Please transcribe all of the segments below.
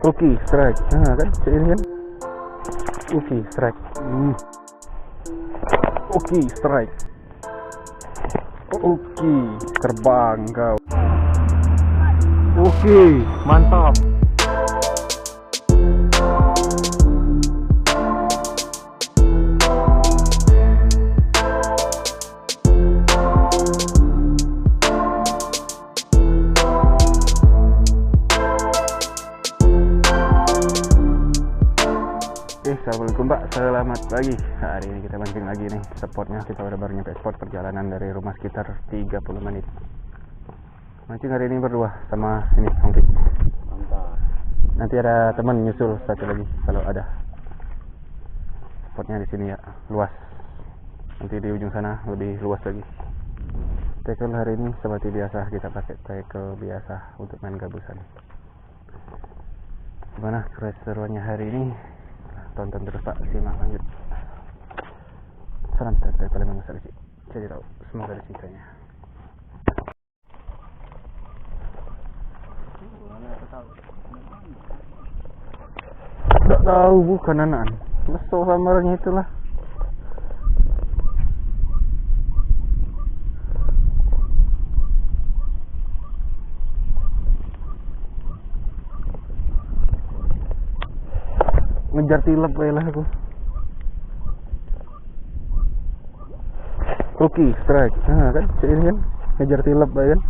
Oke, strike. Nah kan, ini kan. Oke, strike. Oke, strike. Oke, terbang kau. Oke, mantap. Assalamualaikum Pak, selamat pagi. Hari ini kita mancing lagi nih. Spotnya kita udah baru nyampe spot, perjalanan dari rumah sekitar 30 menit. Mancing hari ini berdua sama ini Ongki. Mantap. Nanti ada teman nyusul satu lagi kalau ada. Spotnya di sini ya, luas. Nanti di ujung sana lebih luas lagi. Tackle hari ini seperti biasa, kita pakai tackle biasa untuk main gabusan. Gimana keseruannya hari ini? Tonton terus Pak, simak lanjut. Salam santai kalian masa kecil. Jadi tahu, semoga ada ceritanya. Tidak tahu, bukan anak. Leso samarnya itulah. Ngejar tilap lah aku. Oke, strike. Nah kan, ini kan ngejar tilap kan.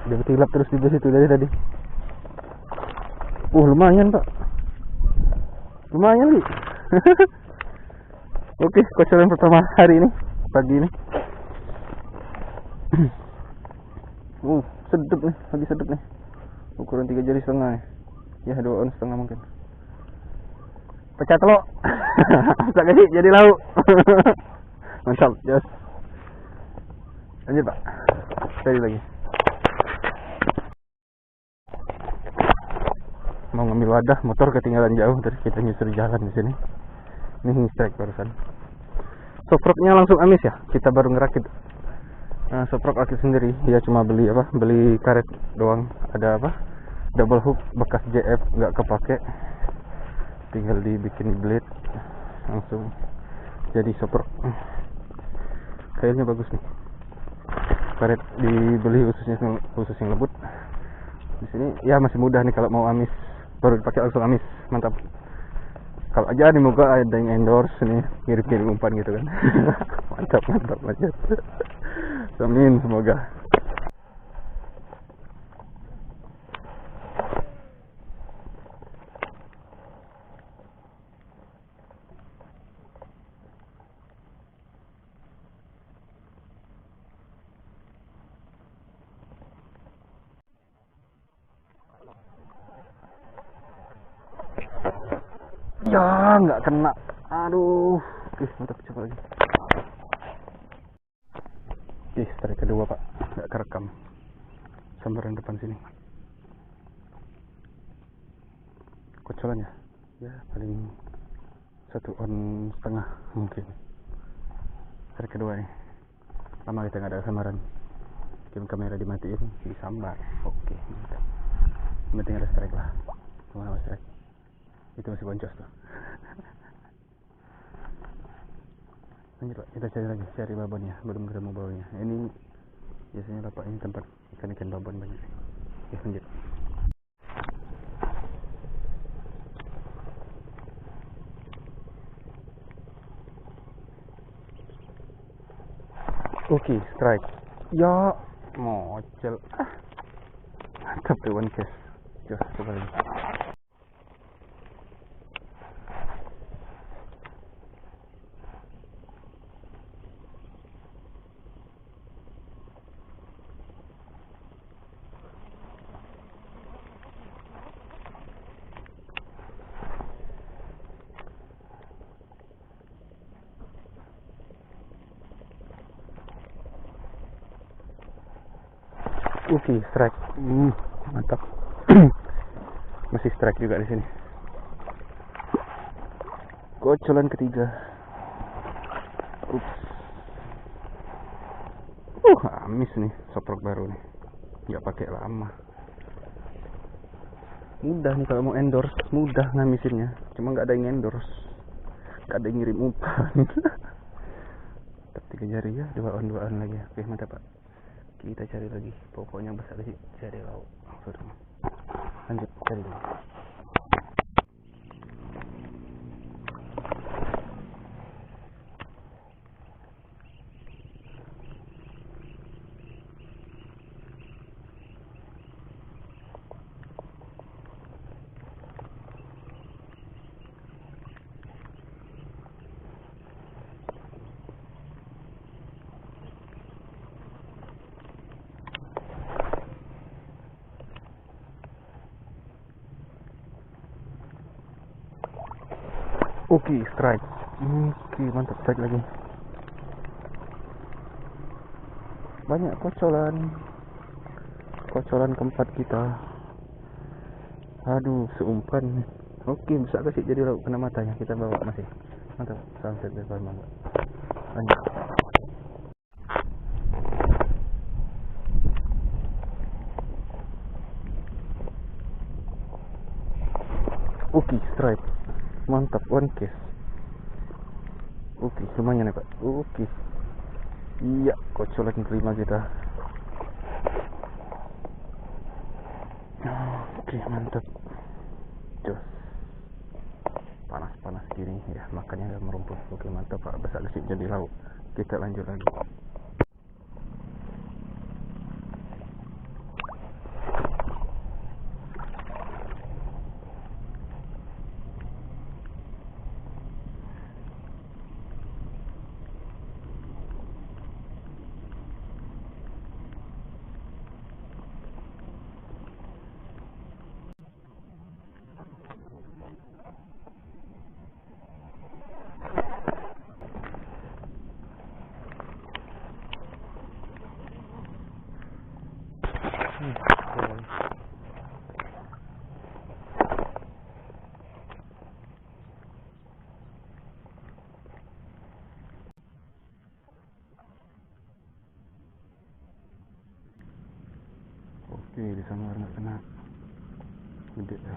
Dia tilap terus di situ dari tadi. Lumayan Pak. Lumayan nih. Oke, kocoran pertama hari ini, pagi ini. Sedep nih, lagi sedep nih. Ukuran 3 jari setengah nih. Ya 2 ons setengah mungkin. Pecah telok. Tak kasih jadi lauk. Mantap, jos. Lanjut Pak. Sekali lagi. Mau ngambil wadah, motor ketinggalan jauh, terus kita nyusur jalan di sini. Ini strike barusan. Soproknya langsung amis ya. Kita baru ngerakit. Nah, soprok rakit sendiri. Dia cuma beli apa? Beli karet doang. Ada apa? Double hook bekas JF nggak kepake, tinggal dibikin blade langsung jadi soprok. Kayaknya bagus nih, karet dibeli khusus yang lembut. Di sini ya masih mudah nih, kalau mau amis baru dipakai langsung amis, mantap. Kalau aja di muka ada yang endorse nih, kirim umpan gitu kan. Mantap lanjut. Amin, semoga. Ya nggak kena, aduh. Oke, mantap, coba lagi. Strike kedua Pak, nggak kerekam sambaran depan sini. Kocolan ya paling 1 on setengah mungkin. Strike kedua nih, lama kita nggak ada sambaran. Bikin kamera dimatiin, disambar. Oke, mantap. Yang penting ada strike lah. Kemana strike? Itu masih boncos tuh. Lanjut Pak, kita cari babonnya, belum ketemu babonnya. Ini biasanya lapak ini tempat ikan babon banyak. Ya, lanjut. Oke, strike. Ya, mocel. Mantap tuh, one cast. Coba lagi. Oke, strike. Mantap. Masih strike juga di sini. Kocolan ketiga. Amis nih, soprok baru nih. Nggak pakai lama. Mudah nih kalau mau endorse, mudah ngamisinnya. Cuma nggak ada yang endorse, nggak ada yang ngirim umpan. Tetap 3 jari ya, 2 on lagi. Oke, mantap Pak. Kita cari lagi. Pokoknya besar sih cari lauk. Sudah. Lanjut cari lagi. Oke, strike. Oke, mantap, strike lagi. Banyak kocolan keempat kita. Aduh, seumpan. Oke, bisa kasih jadi lauk kena matanya. Kita bawa masih. Mantap, sunset depan mantap. Lanjut. Oke, strike. Mantap, one case. Oke, lumayan ya Pak. Oke. Iya, kocolan kelima kita. Oke, mantap. Jos. Panas gini ya, makannya udah merumput. Oke, mantap Pak. Besar gesik jadi lauk. Kita lanjut lagi. Oke, di sana nggak kena. Gede ya.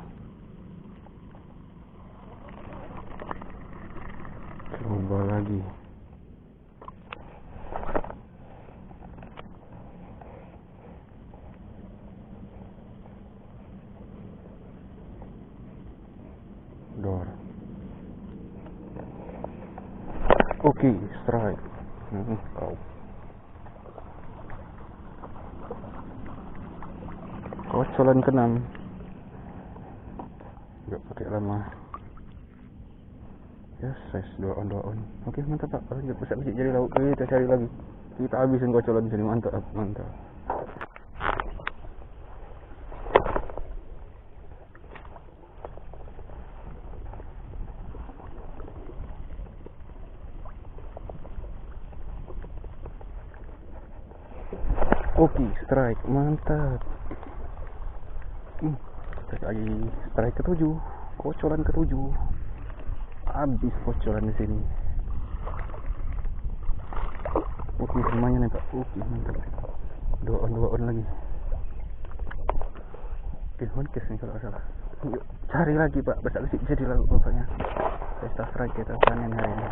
Coba lagi. Dor. Oke, strike. Kau. Kocolan ke-6. Gak pakai lama. Ya, size 2 on. Oke, mantap Pak. Lanjut, bisa jadi lauk. Kita cari lagi. Kita habisin kocolan di sini. Mantap. Oke, strike. Mantap. Lagi strike ke-7. Kocolan ke-7. Habis kocolan di sini. Oke, lumayan nih Pak. Oke, mantap. 2 on lagi. Oke, one case nih kalau salah. Yuk, cari lagi Pak. Besar sih jadi lalu bapaknya. Pesta strike kita panen hari ini.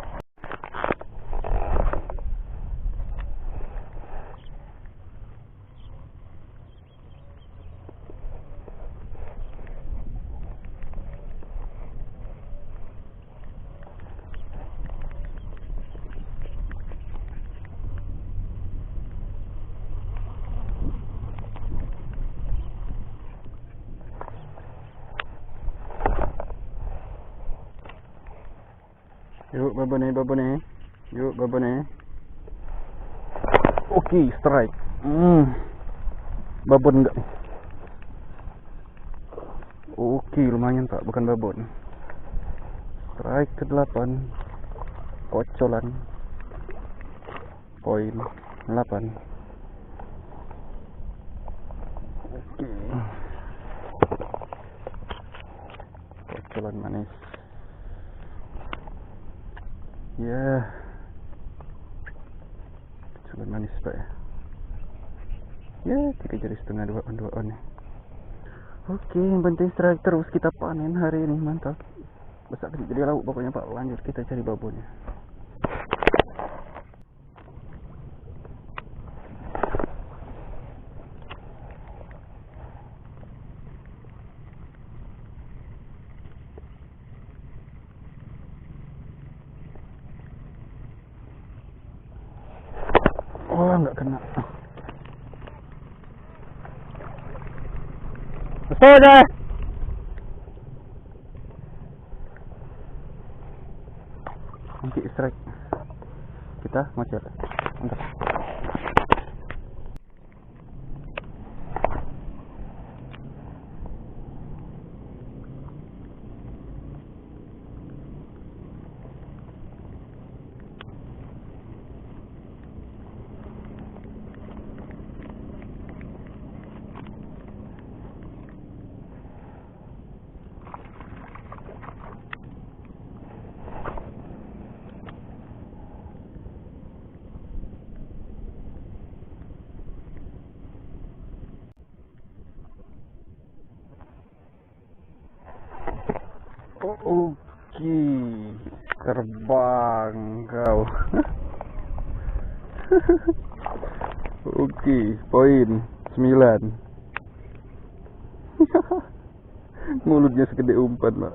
Yuk babone. Yuk babone. Oke, strike. Babon enggak nih? Oke, lumayan Pak, bukan babon. Strike ke-8. Kocolan. Poin 8. Oke. Kocolan manis. Ya, coba manis Pak ya. Ya, 3 jari setengah 2 on ya. Oke, yang penting strike terus kita panen hari ini, mantap. Besar kecil jadi lauk pokoknya Pak. Lanjut kita cari babonnya. Oh, nggak kena. Aja. Nanti strike. Kita mau cari. Mantap. Oke, terbang kau. Oke, poin 9. Mulutnya segede umpan, Pak.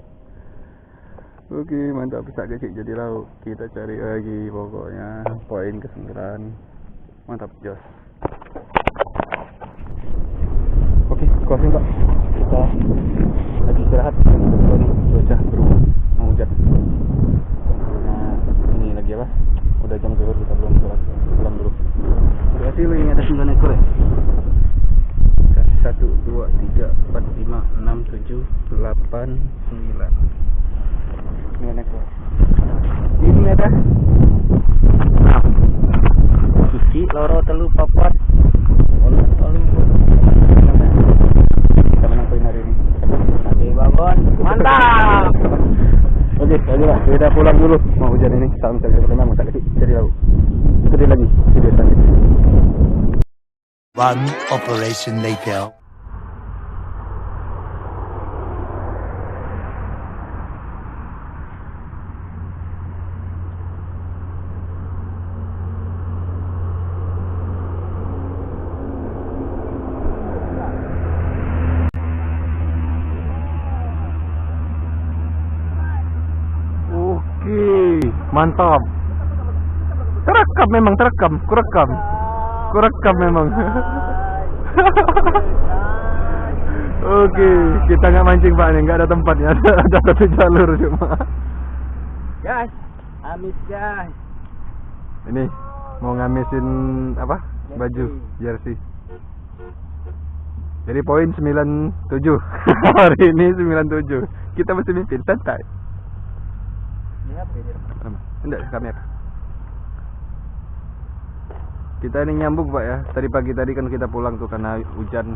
Oke, mantap, bisa kecil jadi lauk. Kita cari lagi pokoknya. Poin ke 9. Mantap, jos. Oke, closing, Pak. Kita lagi istirahat. Cuaca berubah, mau hujan. Nah, ini lagi apa? Udah jam zuhur, kita belum sholat, pulang dulu. Berarti lu ini ada 9 ekor ya? 1, 2, 3, 4, 5, 6, 7, 8, 9. 9 ekor. Ini ada 6. Suci, loro, telu, papat. Kita menang poin hari ini. Oke, babon. Mantap. Oke, lagi lah. Kita pulang dulu. Mau hujan ini. Salam saja memang tak kecil. Jadi lalu. Ikuti lagi video selanjutnya. One operation later. Mantap. Terekam memang, kurekam memang. Oke, kita nggak mancing Pak nih, nggak ada tempatnya, ada satu jalur cuma. Guys, amis guys. Ini mau ngamisin apa? Baju jersey. Jadi poin 97. Hari ini 97. Kita mesti mimpin santai. Enggak, kamera. Kita ini nyambung Pak ya. Tadi pagi tadi kan kita pulang tuh karena hujan.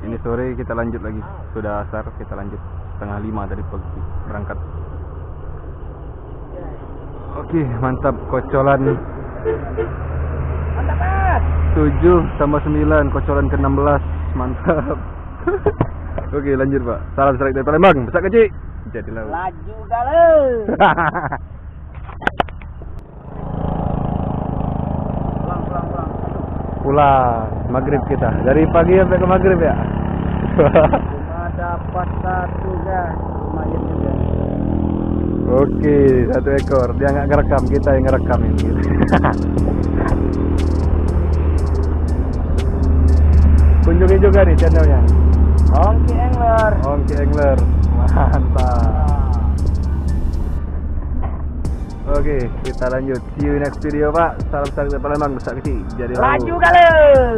Ini sore kita lanjut lagi. Sudah asar, kita lanjut 4:30 tadi pagi berangkat. Oke, mantap kocolan. Mantap. 7 tambah 9, kocolan ke-16. Mantap. Oke, lanjut Pak. Salam strike dari Palembang. Besar kecil. Jadi laut. Laju galau. Pulang maghrib kita. Dari pagi sampai ke maghrib ya. Cuma dapat 1 guys. Lumayan juga. Oke, 1 ekor. Dia nggak ngerekam, kita yang ngerekam ini. Kunjungi juga nih channelnya. Ongki Angler. Ongki Angler. Mantap. Oke, kita lanjut. See you next video Pak. Salam dari Palembang, besar kecil. Jadi laju galau.